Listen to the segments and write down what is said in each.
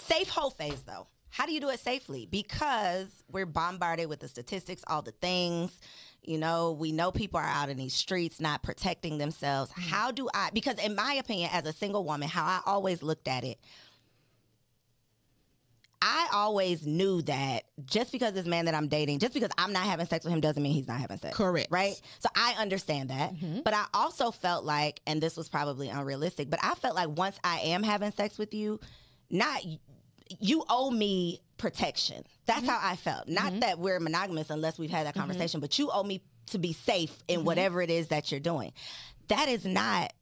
Safe whole phase, though. How do you do it safely? Because we're bombarded with the statistics, all the things. You know, we know people are out in these streets not protecting themselves. How do I, because in my opinion, as a single woman, how I always looked at it, I always knew that just because this man that I'm dating, just because I'm not having sex with him doesn't mean he's not having sex. Correct. Right? So I understand that. But I also felt like, and this was probably unrealistic, but I felt like once I am having sex with you, you owe me protection. That's how I felt. Not that we're monogamous unless we've had that conversation, but you owe me to be safe in whatever it is that you're doing. That is not,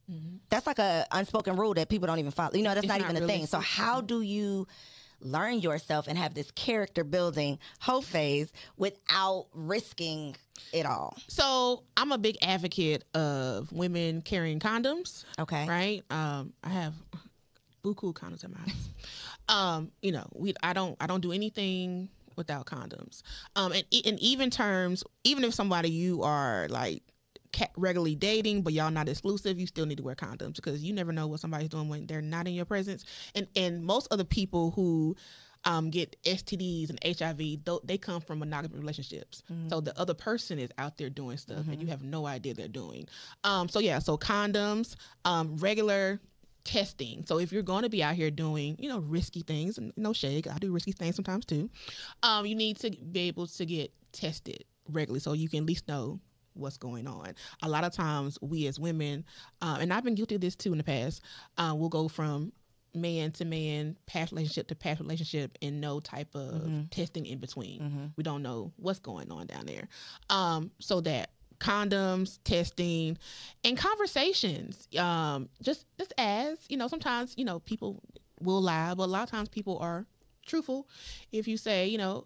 that's like a unspoken rule that people don't even follow. You know, that's not even a thing. So how do you learn yourself and have this character building whole phase without risking it all? So I'm a big advocate of women carrying condoms. Okay. Right? I have buku condoms in my house. You know, I don't do anything without condoms. And in even terms, even if somebody you are like regularly dating, but y'all not exclusive, you still need to wear condoms because you never know what somebody's doing when they're not in your presence. And most of the people who get STDs and HIV, they come from monogamous relationships. So the other person is out there doing stuff and you have no idea they're doing. So condoms, regular testing. So if you're going to be out here doing, you know, risky things, and no shade, I do risky things sometimes too, you need to be able to get tested regularly so you can at least know what's going on. A lot of times we as women, and I've been guilty of this too in the past, we'll go from man to man, past relationship to past relationship, and no type of testing in between. We don't know what's going on down there. So that condoms, testing, and conversations. Just as, you know, sometimes, you know, people will lie, but a lot of times people are truthful. If you say, you know,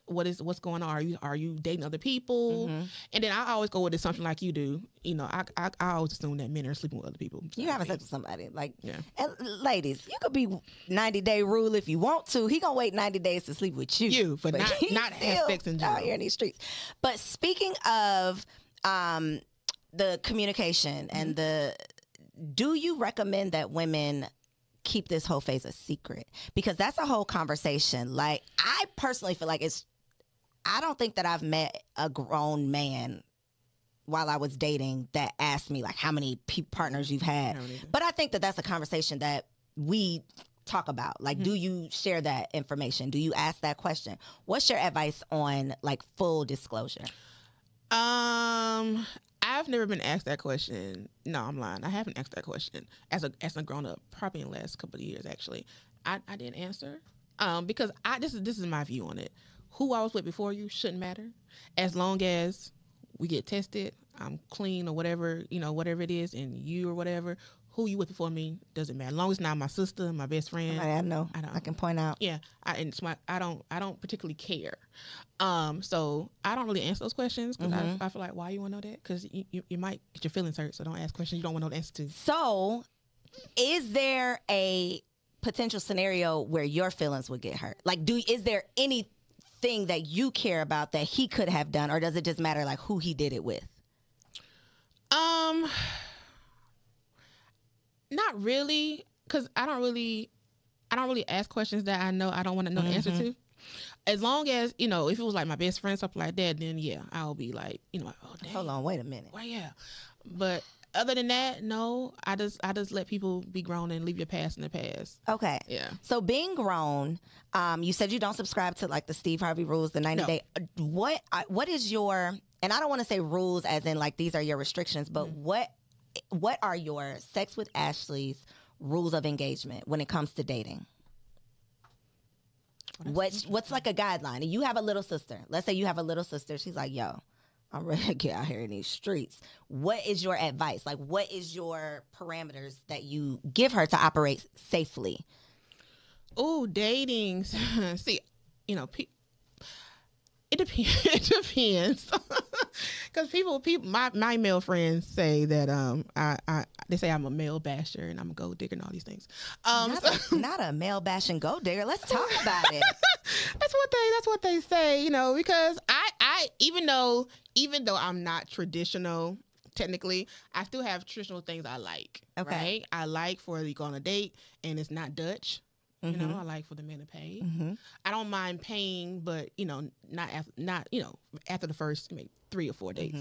what's going on? Are you dating other people? And then I always go with the assumption like you do. You know, I always assume that men are sleeping with other people. You having sex with somebody. Like, yeah. And ladies, you could be 90-day rule if you want to. He gonna wait 90 days to sleep with you. But not have sex in general. Out here in these streets. But speaking of the communication and do you recommend that women keep this whole phase a secret? Because that's a whole conversation. Like, I personally feel like I don't think that I've met a grown man while I was dating that asked me like how many partners you've had. But I think that that's a conversation that we talk about. Like, do you share that information? Do you ask that question? What's your advice on like full disclosure? I've never been asked that question. No, I'm lying. I haven't asked that question as a grown up, probably in the last couple of years actually. I didn't answer because this is my view on it. Who I was with before you shouldn't matter, as long as we get tested, I'm clean or whatever, you know, whatever it is, and you or whatever, who you with before me doesn't matter. As long as it's not my sister, my best friend. I know. I can point out. Yeah, I don't particularly care. So I don't really answer those questions because I feel like, why you want to know that? Because you might get your feelings hurt. So don't ask questions you don't want to know the answer to. So, is there a potential scenario where your feelings would get hurt? Like, is there anything that you care about that he could have done, or does it just matter like who he did it with? Not really, because I don't really ask questions that I know I don't want to know the answer to. As long as, you know, if it was like my best friend, something like that, then yeah, I'll be like, you know, oh, dang. Hold on, wait a minute. Well, yeah. But other than that, no, I just let people be grown and leave your past in the past. Okay. Yeah. So being grown, you said you don't subscribe to like the Steve Harvey rules, the 90-day. What is your, and I don't want to say rules as in like these are your restrictions, but what are your Sex with Ashley's rules of engagement when it comes to dating? What's like a guideline? You have a little sister. Let's say you have a little sister. She's like, yo, I'm ready to get out here in these streets. What is your advice? Like, what is your parameters that you give her to operate safely? Oh, dating. See, you know, it depends. It depends. Because people, my male friends say that they say I'm a male basher and I'm a gold digger and all these things. Not a male bashing gold digger. Let's talk about it. That's what they say. You know, because I even though I'm not traditional, technically, I still have traditional things I like. Okay. Right? I like for you go on a date and it's not Dutch. You know, I like for the man to pay. I don't mind paying, but not after the first maybe 3 or 4 dates.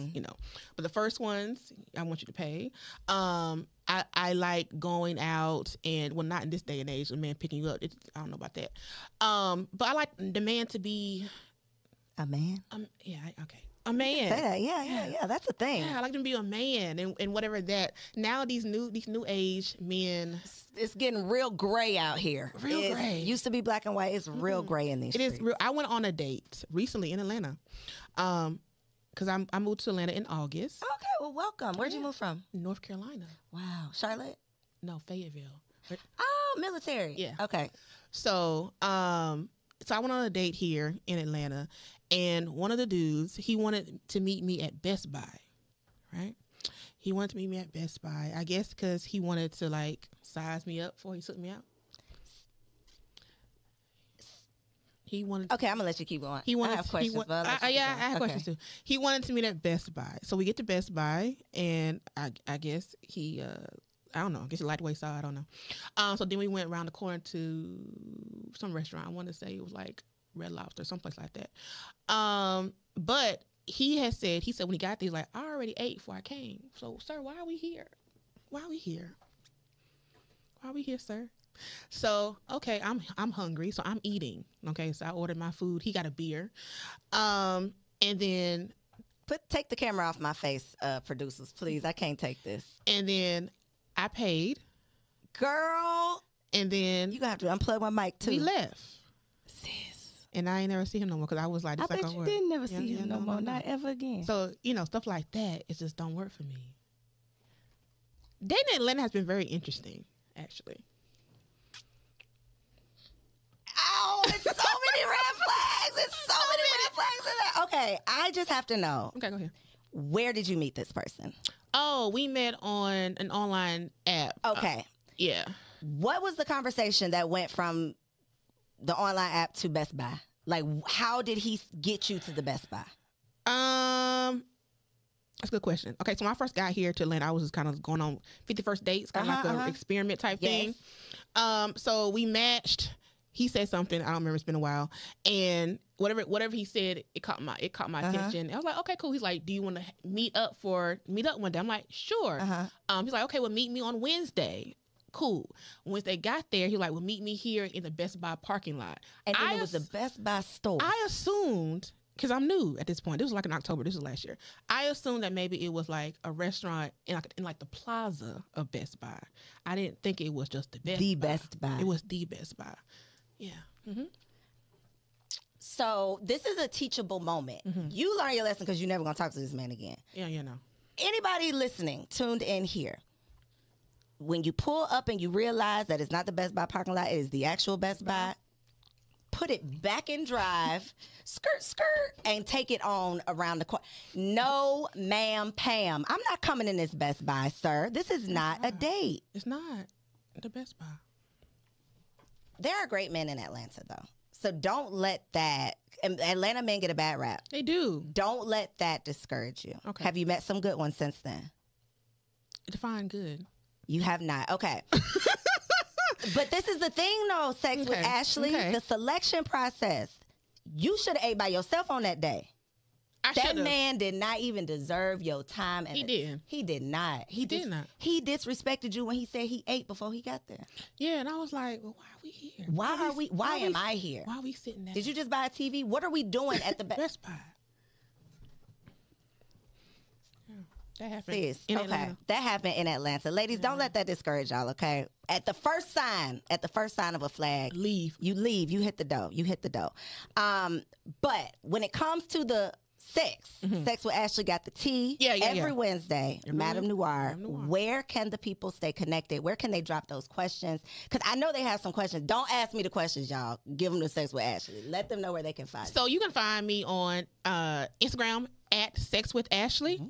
But the first ones, I want you to pay. I like going out and not in this day and age, a man picking you up. I don't know about that. But I like the man to be a man. Okay. A man. Say that. Yeah. That's a thing. Yeah, I like them to be a man and whatever that. Now these new age men. It's getting real gray out here. Real gray. Used to be black and white. It's real gray in these streets. It is real. I went on a date recently in Atlanta. Because I moved to Atlanta in August. Okay, well, welcome. Where'd you move from? North Carolina. Wow. Charlotte? No, Fayetteville. Oh, military. Yeah. Okay. So I went on a date here in Atlanta, and one of the dudes, he wanted to meet me at Best Buy, right? He wanted to meet me at Best Buy, I guess because he wanted to, like, size me up before he took me out. He wanted. Okay, I'm gonna let you keep going. I have questions. I have questions too. He wanted to meet at Best Buy, so we get to Best Buy, and I guess he I don't know. I guess he liked the way he saw. I don't know. So then we went around the corner to some restaurant. I want to say it was like Red Lobster, someplace like that. But he said when he got there, he's like, I already ate before I came. So, sir, why are we here? Why are we here? Why are we here, sir? So, okay, I'm hungry, so I'm eating. Okay, so I ordered my food. He got a beer. And then take the camera off my face, producers, please. I can't take this. And then I paid. Girl. And then you gonna have to unplug my mic too. We left. Sis. And I ain't never see him no more because I was like, I bet you didn't never see him no more. Not ever again. So, stuff like that, it just don't work for me. Dating in Atlanta has been very interesting, actually. Oh, it's so many red flags. It's so many red flags in there. Okay, I just have to know. Okay, go ahead. Where did you meet this person? Oh, we met on an online app. Okay. Yeah. What was the conversation that went from the online app to Best Buy? Like, how did he get you to the Best Buy? That's a good question. Okay, so when I first got here to Atlanta, I was just kind of going on 51st dates, kind of like an experiment type thing. So we matched. He said something, I don't remember, it's been a while, and whatever he said, it caught my attention. I was like, okay, cool. He's like, do you want to meet up one day? I'm like, sure. He's like, okay, well, meet me on Wednesday. Cool. Wednesday got there, he was like, well, meet me here in the Best Buy parking lot. And then it was the Best Buy store. I assumed, because I'm new at this point, this was like in October, this was last year. I assumed that maybe it was like a restaurant in the plaza of Best Buy. I didn't think it was just the Best Buy. It was the Best Buy. Yeah. Mm-hmm. So this is a teachable moment. You learn your lesson because you're never going to talk to this man again. Yeah, no. Anybody listening, tuned in here, when you pull up and you realize that it's not the Best Buy parking lot, it is the actual Best Buy, put it back in drive, skirt, and take it on around the corner. No, ma'am, Pam. I'm not coming in this Best Buy, sir. This is not a date. It's not the Best Buy. There are great men in Atlanta, though. So don't let that... Atlanta men get a bad rap. They do. Don't let that discourage you. Okay. Have you met some good ones since then? Define good. You have not. Okay. But this is the thing, though, Sex with Ashley. The selection process. You should have ate by yourself on that day. That man did not even deserve your time. He didn't. He did not. He did not. He disrespected you when he said he ate before he got there. Yeah, and I was like, well, why are we here? Why am I here? Why are we sitting there? Did you just buy a TV? What are we doing at the Best Buy? Yeah, that happened in Atlanta. That happened in Atlanta. Ladies, don't let that discourage y'all, okay? At the first sign of a flag, leave. You leave. You hit the door. But when it comes to the Sex with Ashley got the tea every Wednesday. Madame Noir. Where can the people stay connected? Where can they drop those questions? Because I know they have some questions. Don't ask me the questions, y'all. Give them to Sex with Ashley. Let them know where they can find you. So you can find me on Instagram at Sex with Ashley.